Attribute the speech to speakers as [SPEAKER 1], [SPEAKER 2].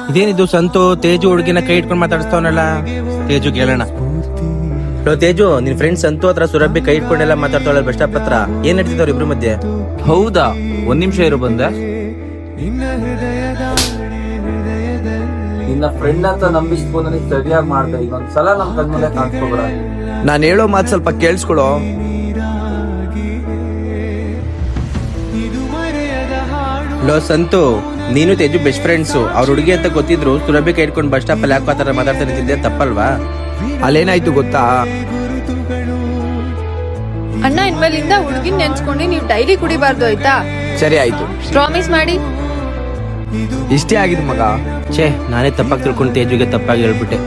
[SPEAKER 1] ಇದೇನಿದು ಸಂತು ತೇಜು ಹುಡುಗಿನ ಕೈ ಇಟ್ಕೊಂಡು ಮಾತಾಡಿಸ್ತಾವನಲ್ಲ. ತೇಜು ಕೇಳೋಣ. ಹಲೋ ತೇಜು, ನಿನ್ ಫ್ರೆಂಡ್ ಸಂತು ಹತ್ರ ಸುರಭಿ ಕೈ ಇಟ್ಕೊಂಡೆಲ್ಲ ಮಾತಾಡ್ತಾವಳ ಬಸ್ ಸ್ಟಾಪ್ ಹತ್ರ. ಏನ್ ನಡೀತಿದವ್ರ ಇಬ್ರು ಮಧ್ಯೆ?
[SPEAKER 2] ಹೌದಾ, ಒಂದ್ ನಿಮಿಷ ಇರು ಬಂದೆ. ನಿನ್ನ ಫ್ರೆಂಡ್ ಅಂತ ನಂಬಿಸ್ಕೊಂಡು ನನಗೆ ಸರಿಯಾಗಿ ಮಾಡ್ದೆ. ಇನ್ನೊಂದ್ಸಲ ನಮ್ ಕಣ್ಮುಂದೆ ಕಾಣಿಸ್ಕೊಬೇಡ.
[SPEAKER 3] ನಾನು ಹೇಳೋ ಮಾತು ಸ್ವಲ್ಪ ಕೇಳಿಸ್ಕೊಳೋ.
[SPEAKER 1] ಹಲೋ ಸಂತು, ನೀನು ತೇಜು ಬೆಸ್ಟ್ ಫ್ರೆಂಡ್ಸು. ಅವ್ರ ಹುಡುಗಿ ಅಂತ ಗೊತ್ತಿದ್ರು ಸುರಭಿ ಕೈ ಇಟ್ಕೊಂಡು ಬಸ್ ಸ್ಟಾಪ್ ಅಲ್ಲಿ ಯಾಕೋ ಆತರ ಮಾತಾಡ್ತಾ ನಿಂತಿದ್ದೆ, ತಪ್ಪಲ್ವಾ?
[SPEAKER 3] ಅಲ್ಲೇನಾಯ್ತು ಗೊತ್ತಾ?
[SPEAKER 4] ಅಣ್ಣ, ಇನ್ಮೇಲಿಂದ ಹುಡುಗಿನ ನೆನ್ಸ್ಕೊಂಡು ನೀವು ಡೈಲಿ ಕುಡಿಬಾರ್ದು, ಆಯ್ತಾ?
[SPEAKER 3] ಸರಿ ಆಯ್ತು,
[SPEAKER 4] ಪ್ರಾಮಿಸ್ ಮಾಡಿ.
[SPEAKER 3] ಇಷ್ಟೇ ಆಗಿದ್ ಮಗ.
[SPEAKER 1] ಛೇ, ನಾನೇ ತಪ್ಪಾಗಿ ತಿಳ್ಕೊಂಡು ತೇಜುಗೆ ತಪ್ಪಾಗಿ ಹೇಳ್ಬಿಟ್ಟೆ.